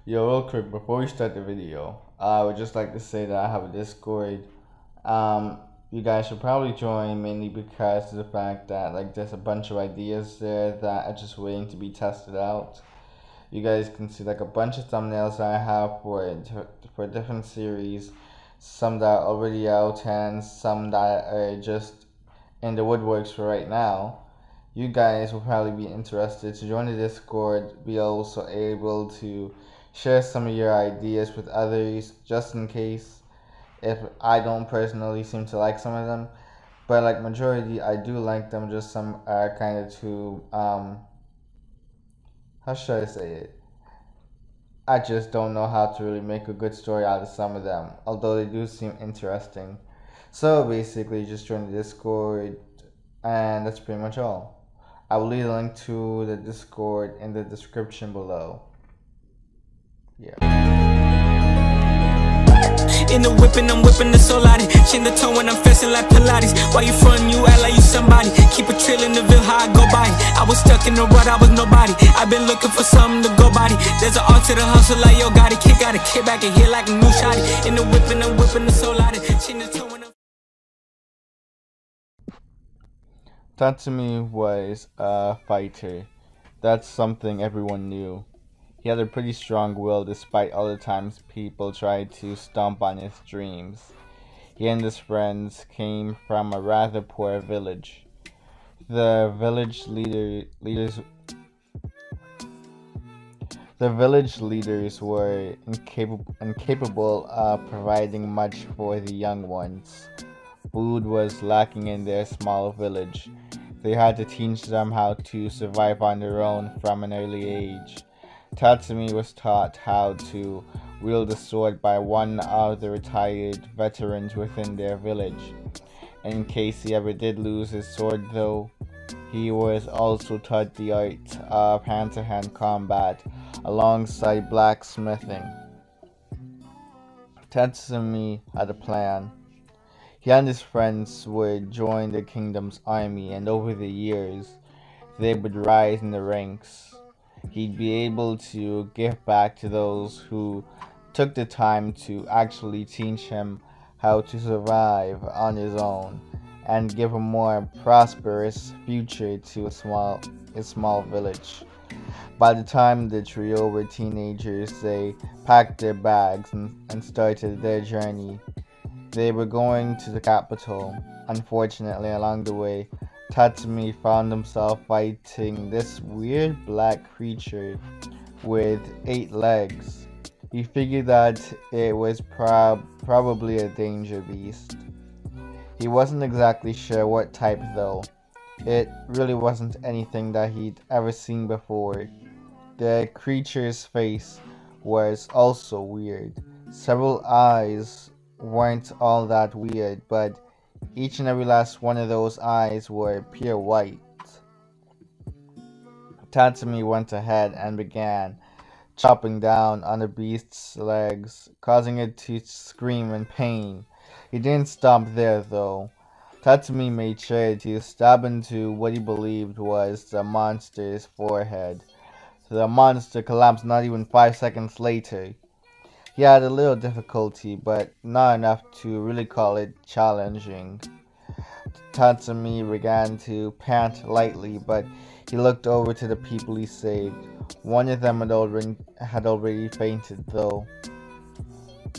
Yo, real quick, before we start the video, I would just like to say that I have a Discord. Um, you guys should probably join mainly because of the fact that there's a bunch of ideas there that are just waiting to be tested out. You guys can see a bunch of thumbnails I have for different series, some that are already out and some that are just in the woodworks for right now. You guys will probably be interested to join the Discord, be also able to share some of your ideas with others just in case if I don't personally seem to like some of them. But majority I do like them, just some are kind of too how should I say it? I just don't know how to really make a good story out of some of them, although they do seem interesting. So basically just join the Discord and that's pretty much all. I will leave a link to the Discord in the description below. Yeah. In the whipping, I'm whipping the soul out it. Chin the tone when I'm flexing like Pilates. Why you frontin', you act like you somebody. Keep it trill in the Ville, how I go by. I was stuck in the rut, I was nobody. I've been looking for something to go body. There's an art to the hustle like yo got it. Kick out a kick back and hit like a new shotty. In the whipping, I'm whipping the soul out it. Chin the tone when I'm Tatsumi was a fighter. That's something everyone knew. He had a pretty strong will despite all the times people tried to stomp on his dreams. He and his friends came from a rather poor village. The village leaders were incapable of providing much for the young ones. Food was lacking in their small village. They had to teach them how to survive on their own from an early age. Tatsumi was taught how to wield a sword by one of the retired veterans within their village. In case he ever did lose his sword though, he was also taught the art of hand-to-hand combat alongside blacksmithing. Tatsumi had a plan. He and his friends would join the kingdom's army, and over the years, they would rise in the ranks. He'd be able to give back to those who took the time to actually teach him how to survive on his own and give a more prosperous future to his small village. By the time the trio were teenagers, they packed their bags and started their journey. They were going to the capital. Unfortunately, along the way, Tatsumi found himself fighting this weird black creature with 8 legs. He figured that it was probably a danger beast. He wasn't exactly sure what type though. It really wasn't anything that he'd ever seen before. The creature's face was also weird. Several eyes weren't all that weird, but each and every last one of those eyes were pure white. Tatsumi went ahead and began chopping down on the beast's legs, causing it to scream in pain. He didn't stop there though. Tatsumi made sure to stab into what he believed was the monster's forehead. The monster collapsed not even 5 seconds later. He had a little difficulty, but not enough to really call it challenging. Tatsumi began to pant lightly, but he looked over to the people he saved. One of them had already fainted, though.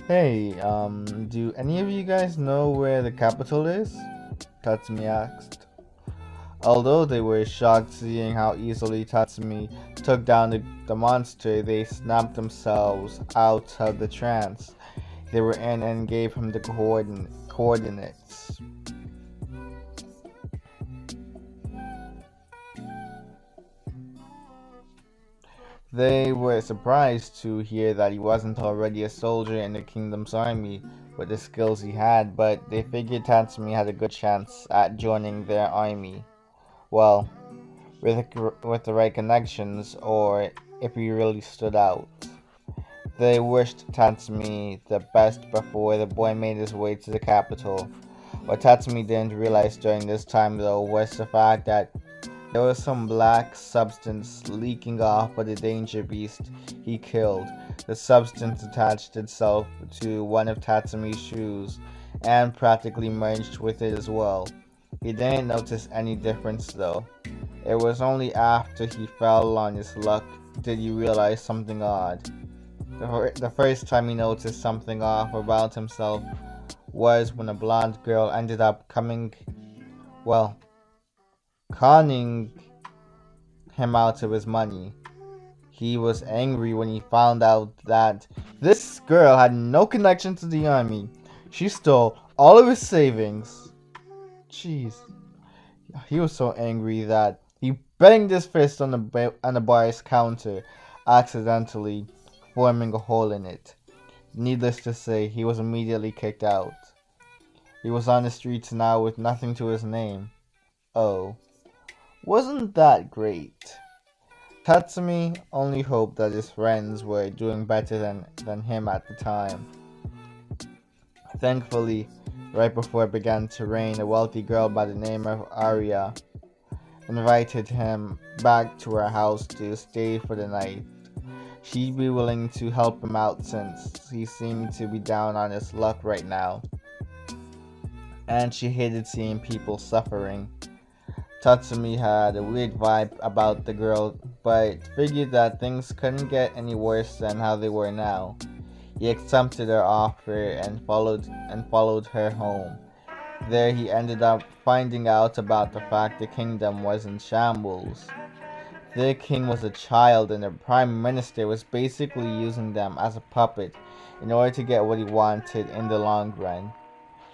Hey, do any of you guys know where the capital is? Tatsumi asked. Although they were shocked seeing how easily Tatsumi took down the monster, they snapped themselves out of the trance they were in and gave him the coordinates. They were surprised to hear that he wasn't already a soldier in the kingdom's army with the skills he had, but they figured Tatsumi had a good chance at joining their army. Well, with the right connections, or if he really stood out. They wished Tatsumi the best before the boy made his way to the capital. What Tatsumi didn't realize during this time though was the fact that There was some black substance leaking off by the danger beast he killed. The substance attached itself to one of Tatsumi's shoes and practically merged with it as well. He didn't notice any difference though. It was only after he fell on his luck did he realize something odd. The first time he noticed something off about himself was when a blonde girl ended up conning him out of his money. He was angry when he found out that this girl had no connection to the army. She stole all of his savings. Jeez. He was so angry that he banged his fist on the bar's counter, accidentally forming a hole in it. Needless to say, he was immediately kicked out. He was on the streets now with nothing to his name. Oh, wasn't that great? Tatsumi only hoped that his friends were doing better than him at the time. Thankfully, right before it began to rain, a wealthy girl by the name of Arya invited him back to her house to stay for the night. She'd be willing to help him out since he seemed to be down on his luck right now. And she hated seeing people suffering. Tatsumi had a weird vibe about the girl, but figured that things couldn't get any worse than how they were now. He accepted her offer and followed her home. There he ended up finding out about the fact the kingdom was in shambles. Their king was a child and the prime minister was basically using them as a puppet in order to get what he wanted in the long run.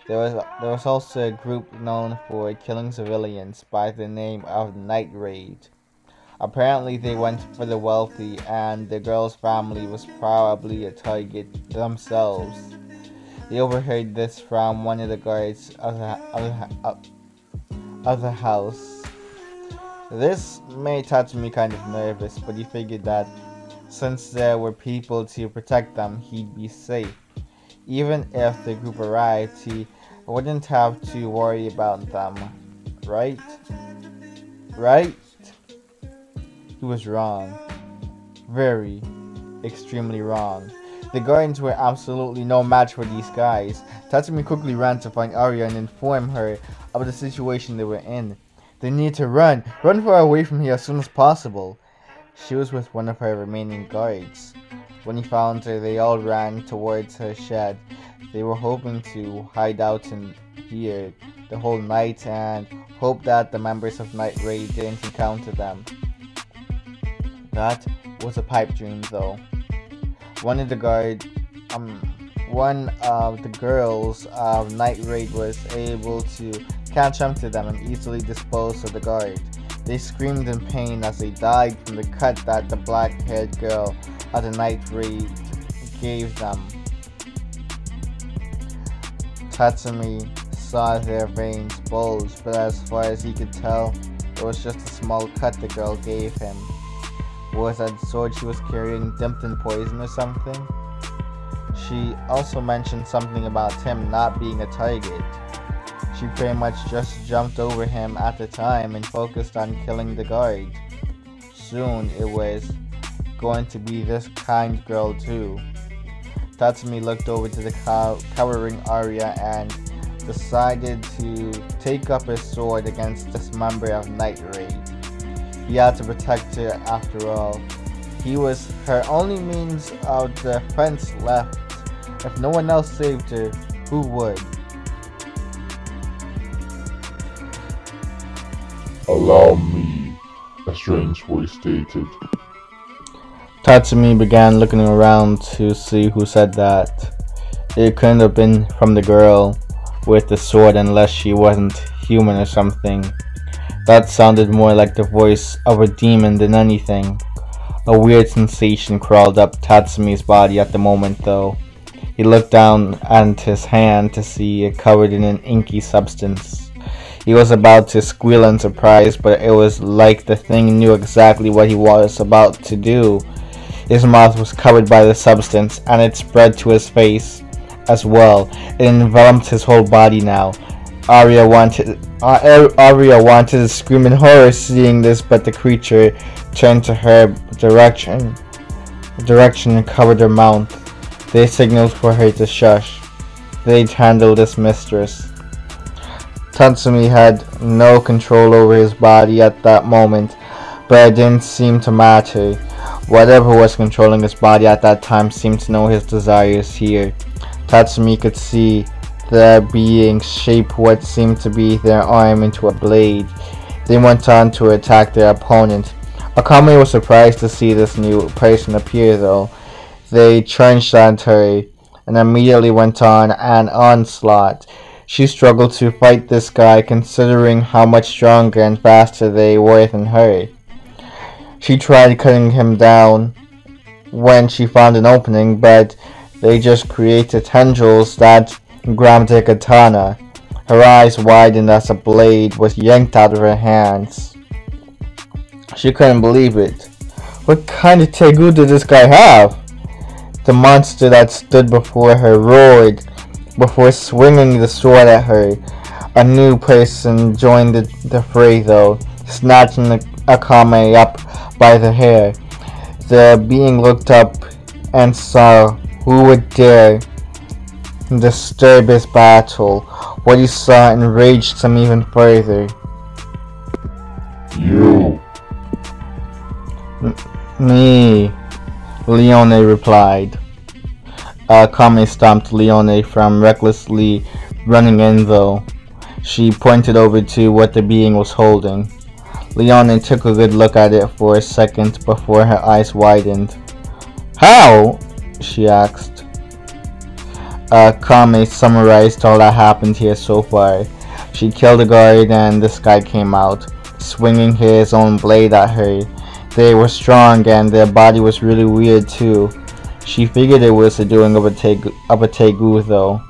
There was also a group known for killing civilians by the name of Night Raid. Apparently they went for the wealthy and the girl's family was probably a target themselves. He overheard this from one of the guards of the house. This made Tatsumi kind of nervous, but he figured that since there were people to protect them, he'd be safe. Even if the group arrived, he wouldn't have to worry about them, right? Right? He was wrong. Very, extremely wrong. The guardians were absolutely no match for these guys. Tatsumi quickly ran to find Arya and inform her of the situation they were in. They need to run far away from here as soon as possible. She was with one of her remaining guards. When he found her, they all ran towards her shed. They were hoping to hide out in here the whole night and hope that the members of Night Raid didn't encounter them. That was a pipe dream though. One of the girls of Night Raid was able to catch up to them and easily dispose of the guard. They screamed in pain as they died from the cut that the black-haired girl of the Night Raid gave them. Tatsumi saw their veins bulge, but as far as he could tell, it was just a small cut the girl gave him. Was that sword she was carrying dipped in poison or something? She also mentioned something about him not being a target. She pretty much just jumped over him at the time and focused on killing the guard. Soon it was going to be this kind girl too. Tatsumi looked over to the cowering Arya and decided to take up his sword against this member of Night Raid. He had to protect her after all. He was her only means of defense left. If no one else saved her, who would? Allow me, a strange voice stated. Tatsumi began looking around to see who said that. It couldn't have been from the girl with the sword unless she wasn't human or something. That sounded more like the voice of a demon than anything. A weird sensation crawled up Tatsumi's body at the moment though. He looked down at his hand to see it covered in an inky substance. He was about to squeal in surprise, but it was like the thing knew exactly what he was about to do. His mouth was covered by the substance, and it spread to his face as well. It enveloped his whole body now. Arya Aria wanted to scream in horror seeing this, but the creature turned to her direction and covered her mouth. They signaled for her to shush. They'd handle this mistress. Tatsumi had no control over his body at that moment, but it didn't seem to matter. Whatever was controlling his body at that time seemed to know his desires here. Tatsumi could see the being shape what seemed to be their arm into a blade. They went on to attack their opponent. Akame was surprised to see this new person appear though. They charged at her and immediately went on an onslaught. She struggled to fight this guy considering how much stronger and faster they were than her. She tried cutting him down when she found an opening, but they just created tendrils that grabbed her katana. Her eyes widened as a blade was yanked out of her hands. She couldn't believe it. What kind of tegu did this guy have? The monster that stood before her roared before swinging the sword at her. A new person joined the fray though, snatching Akame up by the hair. The being looked up and saw who would dare disturb his battle. What he saw enraged him even further. You. Me, Leone replied. Akame stopped Leone from recklessly running in though. She pointed over to what the being was holding. Leone took a good look at it for a second before her eyes widened. How? She asked. Akame summarized all that happened here so far. She killed a guard and this guy came out, swinging his own blade at her. They were strong and their body was really weird too. She figured it was the doing of a tegu though.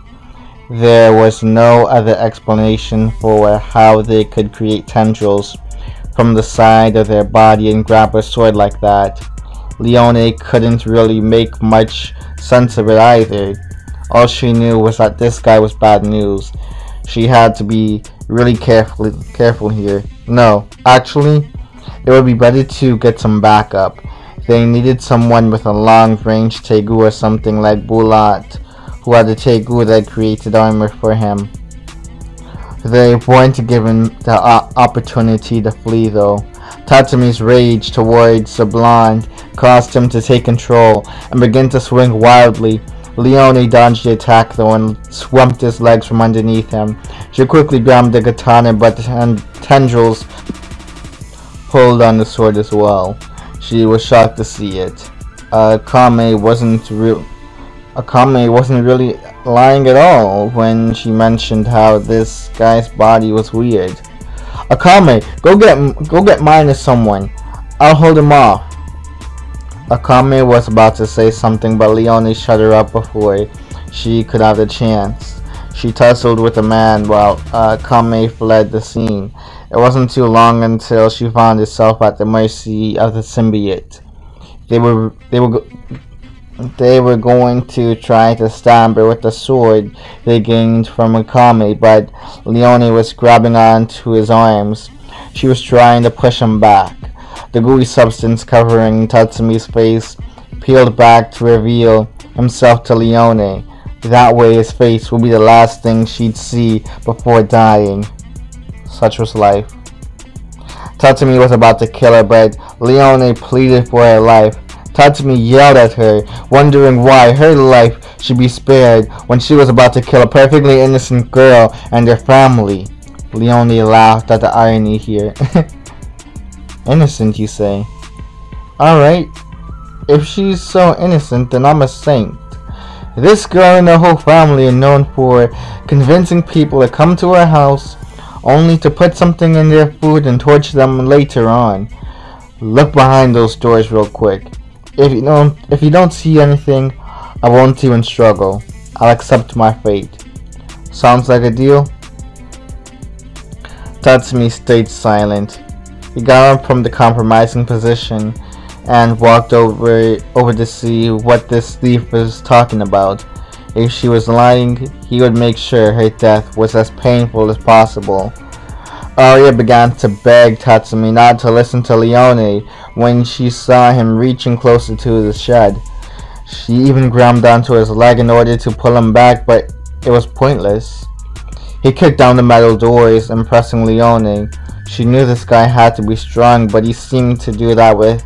There was no other explanation for how they could create tendrils from the side of their body and grab a sword like that. Leone couldn't really make much sense of it either. All she knew was that this guy was bad news. She had to be really careful here. No, actually, it would be better to get some backup. They needed someone with a long-range tegu or something like Bulat, who had a tegu that created armor for him. They weren't given the opportunity to flee though. Tatsumi's rage towards the blonde caused him to take control and begin to swing wildly. Leone dodged the attack though and swamped his legs from underneath him. She quickly grabbed the katana but the tendrils pulled on the sword as well. She was shocked to see it. Akame wasn't really lying at all when she mentioned how this guy's body was weird. Akame, go get mine or someone. I'll hold him off. Akame was about to say something, but Leone shut her up before she could have the chance. She tussled with the man while Akame fled the scene. It wasn't too long until she found herself at the mercy of the symbiote. They were going to try to stab her with the sword they gained from Akame, but Leone was grabbing onto his arms. She was trying to push him back. The gooey substance covering Tatsumi's face peeled back to reveal himself to Leone. That way his face would be the last thing she'd see before dying. Such was life. Tatsumi was about to kill her, but Leone pleaded for her life. Tatsumi yelled at her, wondering why her life should be spared when she was about to kill a perfectly innocent girl and her family. Leone laughed at the irony here. Innocent, you say? Alright, if she's so innocent, then I'm a saint. This girl and her whole family are known for convincing people to come to her house only to put something in their food and torture them later on. Look behind those doors real quick. If you don't see anything, I won't even struggle. I'll accept my fate. Sounds like a deal? Tatsumi stayed silent. He got up from the compromising position and walked over to see what this thief was talking about. If she was lying, he would make sure her death was as painful as possible. Arya began to beg Tatsumi not to listen to Leone when she saw him reaching closer to the shed. She even grabbed onto his leg in order to pull him back, but it was pointless. He kicked down the metal doors, impressing Leone. She knew this guy had to be strong, but he seemed to do that with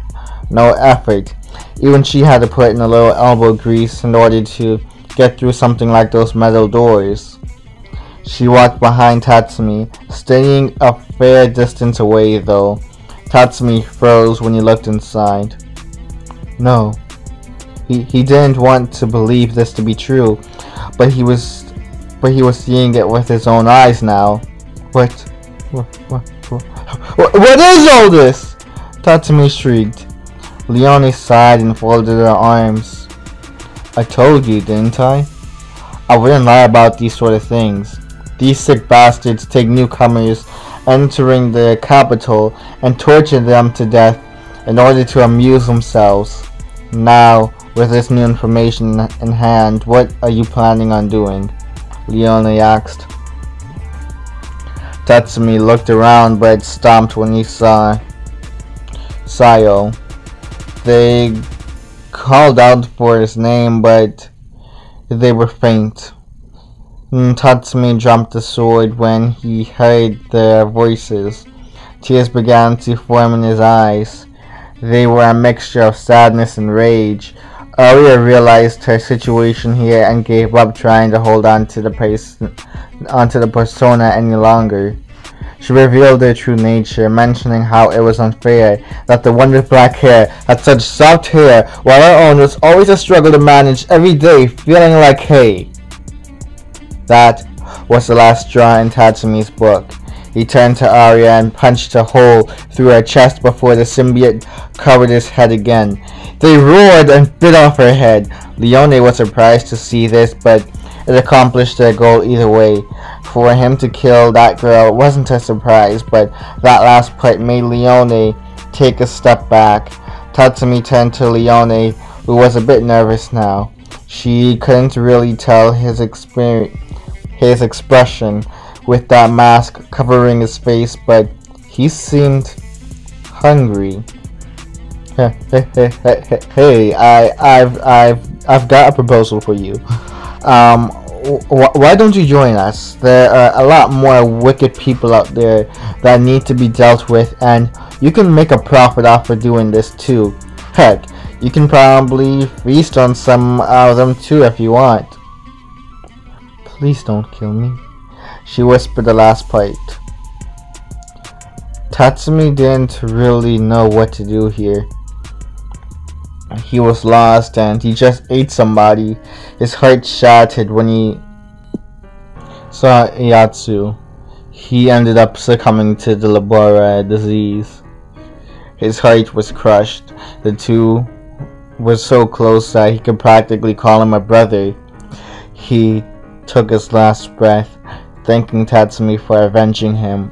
no effort. Even she had to put in a little elbow grease in order to get through something like those metal doors. She walked behind Tatsumi, staying a fair distance away though. Tatsumi froze when he looked inside. No. He didn't want to believe this to be true, but he was seeing it with his own eyes now. What is all this? Tatsumi shrieked. Leone sighed and folded her arms. I told you, didn't I? I wouldn't lie about these sort of things. These sick bastards take newcomers entering the capital and torture them to death in order to amuse themselves. Now, with this new information in hand, what are you planning on doing? Leone asked. Tatsumi looked around but stopped when he saw Sayo. They called out for his name, but they were faint. Tatsumi dropped the sword when he heard their voices. Tears began to form in his eyes. They were a mixture of sadness and rage. Arya realized her situation here and gave up trying to hold on to the persona any longer. She revealed their true nature, mentioning how it was unfair that the one with black hair had such soft hair, while her own was always a struggle to manage every day, feeling like hay. That was the last straw in Tatsumi's book. He turned to Arya and punched a hole through her chest before the symbiote covered his head again. They roared and bit off her head. Leone was surprised to see this, but it accomplished their goal either way. For him to kill that girl wasn't a surprise, but that last part made Leone take a step back. Tatsumi turned to Leone, who was a bit nervous now. She couldn't really tell his expression with that mask covering his face, but he seemed hungry. Hey, I've got a proposal for you. Why don't you join us? There are a lot more wicked people out there that need to be dealt with, and you can make a profit off of doing this too. Heck, you can probably feast on some of them too if you want. Please don't kill me, she whispered the last part. Tatsumi didn't really know what to do here. He was lost and he just ate somebody. His heart shattered when he saw Yatsu. He ended up succumbing to the Labora disease. His heart was crushed. The two were so close that he could practically call him a brother. He took his last breath, thanking Tatsumi for avenging him.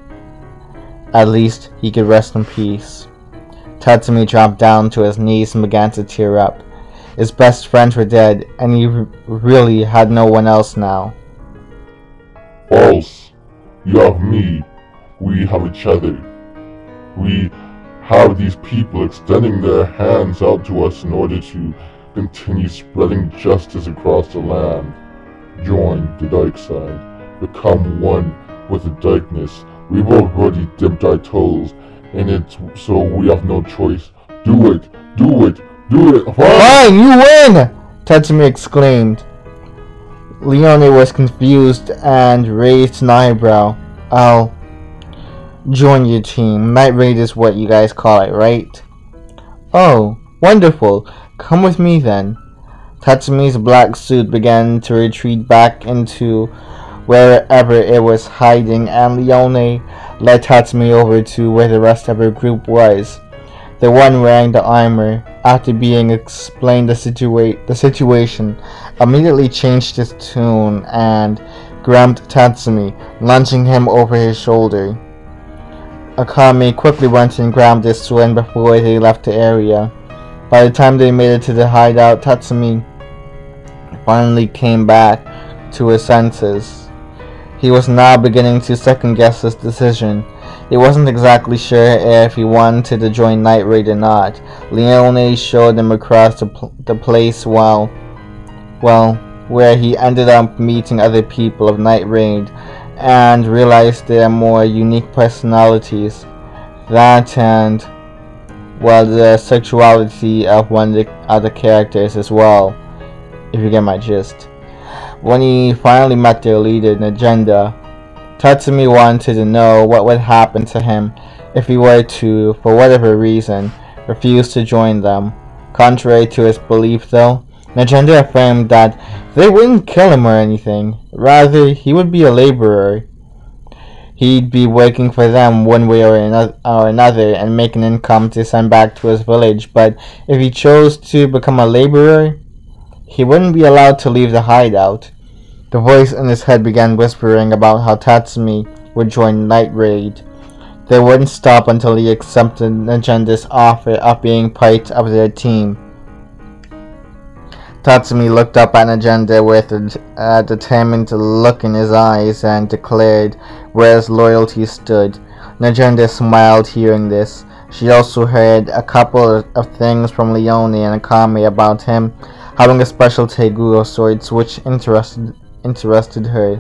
At least he could rest in peace. Tatsumi dropped down to his knees and began to tear up. His best friends were dead, and he really had no one else now. False. You have me. We have each other. We have these people extending their hands out to us in order to continue spreading justice across the land. Join the dark side. Become one with the darkness. We've already dipped our toes in it, so we have no choice. Do it! Do it! Do it! Fine, you win! Tatsumi exclaimed. Leone was confused and raised an eyebrow. I'll join your team. Night Raid is what you guys call it, right? Oh, wonderful. Come with me then. Tatsumi's black suit began to retreat back into wherever it was hiding, and Leone led Tatsumi over to where the rest of her group was. The one wearing the armor, after being explained the situation, immediately changed his tune and grabbed Tatsumi, launching him over his shoulder. Akame quickly went and grabbed his twin before they left the area. By the time they made it to the hideout, Tatsumi finally came back to his senses. He was now beginning to second-guess his decision. He wasn't exactly sure if he wanted to join Night Raid or not. Leone showed him across the place where he ended up meeting other people of Night Raid and realized their more unique personalities. That and, well, the sexuality of one of the other characters as well, if you get my gist. When he finally met their leader, Agenda, Tatsumi wanted to know what would happen to him if he were to, for whatever reason, refuse to join them. Contrary to his belief though, Agenda affirmed that they wouldn't kill him or anything. Rather, he would be a laborer. He'd be working for them one way or another and make an income to send back to his village, but if he chose to become a laborer, he wouldn't be allowed to leave the hideout. The voice in his head began whispering about how Tatsumi would join Night Raid. They wouldn't stop until he accepted Agenda's offer of being part of their team. Tatsumi looked up at Agenda with a determined look in his eyes and declared where his loyalty stood. Agenda smiled hearing this. She also heard a couple of things from Leone and Akame about him having a special Teguro of sorts which interested her.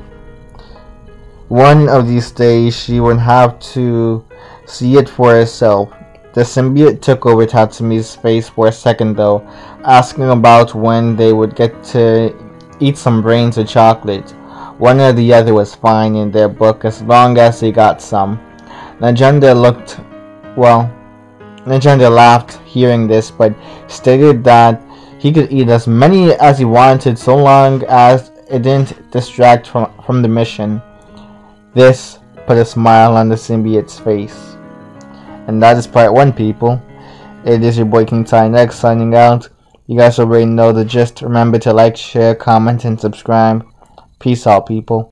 One of these days she would have to see it for herself. The symbiote took over Tatsumi's face for a second though, asking about when they would get to eat some brains or chocolate. One or the other was fine in their book as long as they got some. Agenda laughed hearing this, but stated that he could eat as many as he wanted so long as it didn't distract from the mission. This put a smile on the symbiote's face. And that is part 1, people. It is your boy King Ty Next signing out. You guys already know the gist. Remember to like, share, comment, and subscribe. Peace out, people.